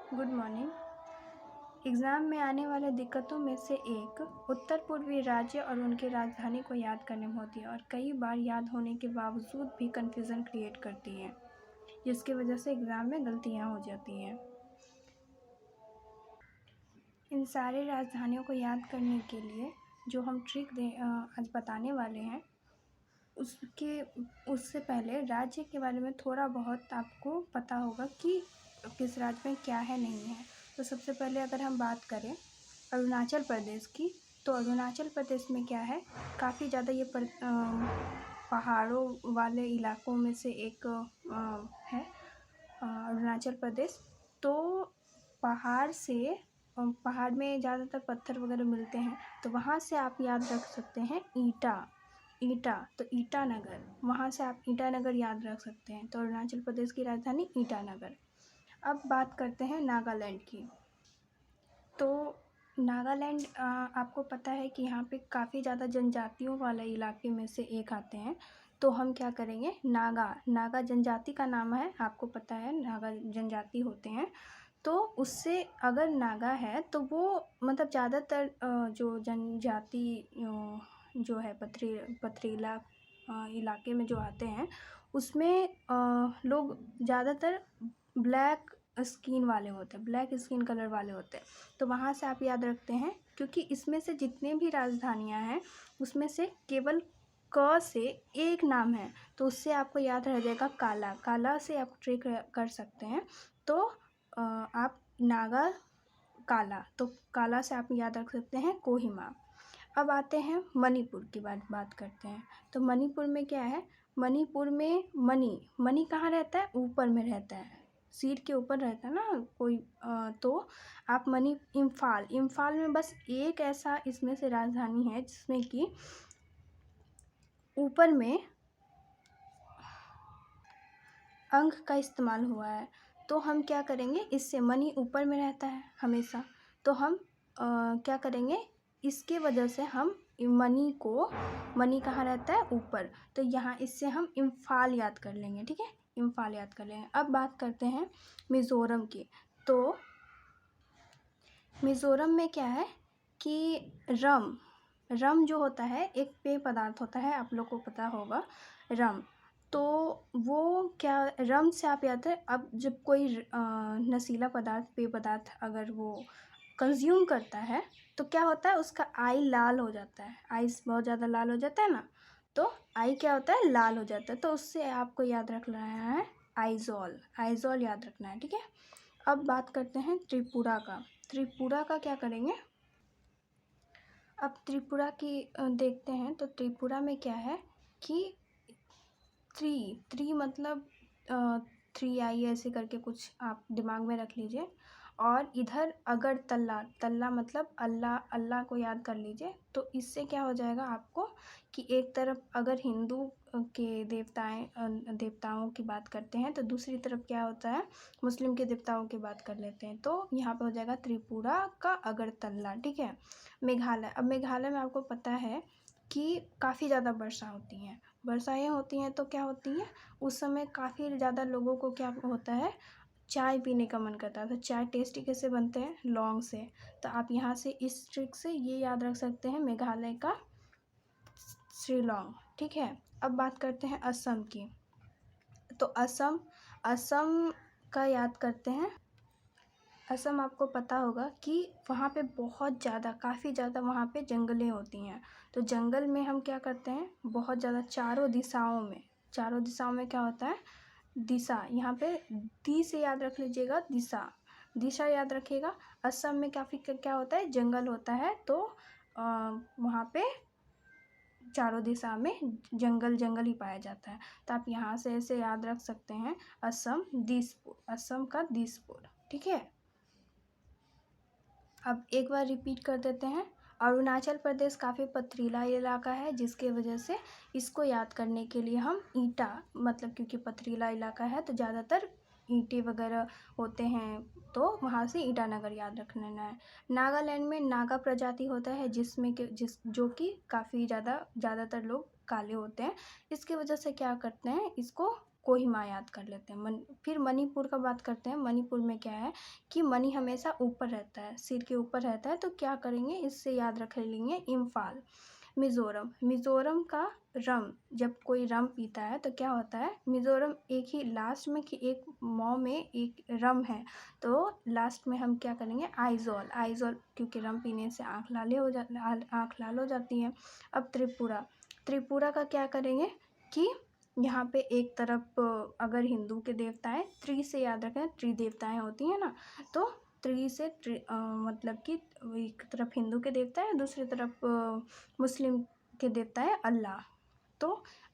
Good morning. Exam में आने वाले दिक्कतों में से एक उत्तर पूर्वी राज्य और उनकी राजधानी को याद करने में होती है और कई बार याद होने के बावजूद भी कन्फ्यूज़न क्रिएट करती है, जिसकी वजह से एग्ज़ाम में गलतियाँ हो जाती हैं। इन सारी राजधानियों को याद करने के लिए जो हम ट्रिक आज बताने वाले हैं, उससे पहले राज्य के बारे में थोड़ा बहुत आपको पता होगा कि किस राज्य में क्या है नहीं है। तो सबसे पहले अगर हम बात करें अरुणाचल प्रदेश की, तो अरुणाचल प्रदेश में क्या है, काफ़ी ज़्यादा ये पहाड़ों वाले इलाकों में से एक है अरुणाचल प्रदेश। तो पहाड़ में ज़्यादातर पत्थर वगैरह मिलते हैं, तो वहाँ से आप याद रख सकते हैं तो ईटानगर, वहाँ से आप ईटानगर याद रख सकते हैं। तो अरुणाचल प्रदेश की राजधानी ईटानगर। अब बात करते हैं नागालैंड की। तो नागालैंड आपको पता है कि यहाँ पे काफ़ी ज़्यादा जनजातियों वाले इलाके में से एक आते हैं। तो हम क्या करेंगे, नागा जनजाति का नाम है, आपको पता है नागा जनजाति होते हैं। तो उससे अगर नागा है तो वो मतलब ज़्यादातर जो जनजाति जो है पथरीला इलाके में जो आते हैं, उसमें लोग ज़्यादातर ब्लैक स्किन कलर वाले होते हैं। तो वहाँ से आप याद रखते हैं, क्योंकि इसमें से जितने भी राजधानियाँ हैं उसमें से केवल क से एक नाम है, तो उससे आपको याद रह जाएगा काला से आप ट्रिक कर सकते हैं। तो आप नागा काला, तो काला से आप याद रख सकते हैं कोहिमा। अब आते हैं मणिपुर की बात करते हैं। तो मणिपुर में क्या है, मणिपुर में मणि कहाँ रहता है, ऊपर में रहता है, सिर के ऊपर रहता है ना कोई। तो आप इम्फाल में बस एक ऐसा इसमें से राजधानी है जिसमें कि ऊपर में अंक का इस्तेमाल हुआ है। तो हम क्या करेंगे, इससे मनी ऊपर में रहता है हमेशा, तो हम क्या करेंगे, इसके वजह से हम मनी कहाँ रहता है, ऊपर, तो यहाँ इससे हम इम्फाल याद कर लेंगे। ठीक है, इम्फाल याद कर लेंगे। अब बात करते हैं मिज़ोरम की। तो मिज़ोरम में क्या है कि रम जो होता है एक पेय पदार्थ होता है, आप लोग को पता होगा रम। तो वो क्या, रम से आप याद है, अब जब कोई नशीला पेय पदार्थ अगर वो कंज्यूम करता है तो क्या होता है, उसका आई लाल हो जाता है, आइस बहुत ज़्यादा लाल हो जाता है ना, तो आई क्या होता है, लाल हो जाता है। तो उससे आपको याद रखना है आइज़ॉल याद रखना है। ठीक है, अब बात करते हैं त्रिपुरा का क्या करेंगे। अब त्रिपुरा की देखते हैं। तो त्रिपुरा में क्या है कि थ्री मतलब 3 आई ऐसे करके कुछ आप दिमाग में रख लीजिए। और इधर अगर तल्ला मतलब अल्लाह को याद कर लीजिए। तो इससे क्या हो जाएगा आपको कि एक तरफ अगर हिंदू के देवताओं की बात करते हैं, तो दूसरी तरफ क्या होता है, मुस्लिम के देवताओं की बात कर लेते हैं। तो यहाँ पे हो जाएगा त्रिपुरा का अगरतला। ठीक है, अब मेघालय में आपको पता है कि काफ़ी ज़्यादा वर्षाएँ होती हैं। तो क्या होती हैं, उस समय काफ़ी ज़्यादा लोगों को क्या होता है, चाय पीने का मन करता है। तो चाय टेस्टी कैसे बनते हैं, लौंग से। तो आप यहाँ से इस ट्रिक से ये याद रख सकते हैं, मेघालय का शिलोंग। ठीक है, अब बात करते हैं असम की। तो असम का याद करते हैं। असम आपको पता होगा कि वहाँ पे काफ़ी ज़्यादा वहाँ पे जंगलें होती हैं। तो जंगल में हम क्या करते हैं, बहुत ज़्यादा चारों दिशाओं में क्या होता है, दिशा, यहाँ पे दी से याद रख लीजिएगा, दिशा याद रखिएगा। असम में काफ़ी क्या होता है, जंगल होता है। तो वहाँ पे चारों दिशा में जंगल ही पाया जाता है। तो आप यहाँ से ऐसे याद रख सकते हैं, असम का दिसपुर। ठीक है, अब एक बार रिपीट कर देते हैं। अरुणाचल प्रदेश काफ़ी पथरीला इलाका है, जिसके वजह से इसको याद करने के लिए हम ईटा, मतलब क्योंकि पथरीला इलाका है तो ज़्यादातर ईंटें वगैरह होते हैं, तो वहाँ से ईटानगर याद रखना है। नागालैंड में नागा प्रजाति होता है, जो कि काफ़ी ज़्यादातर लोग काले होते हैं। इसकी वजह से क्या करते हैं, इसको कोहिमा याद कर लेते हैं। फिर मणिपुर का बात करते हैं। मणिपुर में क्या है कि मणि हमेशा ऊपर रहता है, सिर के ऊपर रहता है, तो क्या करेंगे, इससे याद रख लेंगे इम्फाल। मिज़ोरम, मिज़ोरम का रम, जब कोई रम पीता है तो क्या होता है, मिज़ोरम एक ही लास्ट में कि एक मौ में एक रम है, तो लास्ट में हम क्या करेंगे, आइज़ोल, आइज़ोल, क्योंकि रम पीने से आँख लाल हो जाती है। अब त्रिपुरा, त्रिपुरा का क्या करेंगे कि यहाँ पे एक तरफ अगर हिंदू के देवता हैं, त्रि से याद रखें, त्रिदेवताएं होती हैं ना, तो त्रि से मतलब कि एक तरफ हिंदू के देवता है, दूसरी तरफ मुस्लिम के देवता है अल्लाह। तो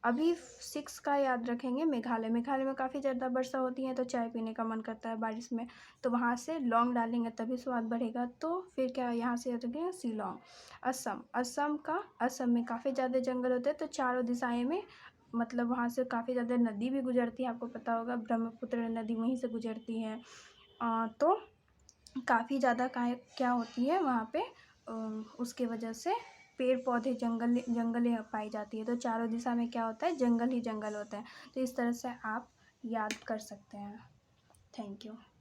अभी 6 का याद रखेंगे, मेघालय, मेघालय में काफ़ी ज़्यादा वर्षा होती है तो चाय पीने का मन करता है बारिश में, तो वहाँ से लौंग डालेंगे तभी स्वाद बढ़ेगा। तो फिर क्या यहाँ से याद रखेंगे, शिलोंग। असम, असम में काफ़ी ज़्यादा जंगल होते हैं, तो चारों दिशाएं में मतलब वहाँ से काफ़ी ज़्यादा नदी भी गुजरती है, आपको पता होगा ब्रह्मपुत्र नदी वहीं से गुजरती है। तो काफ़ी ज़्यादा क्या होती है वहाँ पे, उसके वजह से पेड़ पौधे जंगलें पाई जाती है, तो चारों दिशा में क्या होता है, जंगल ही जंगल होता है। तो इस तरह से आप याद कर सकते हैं। Thank you.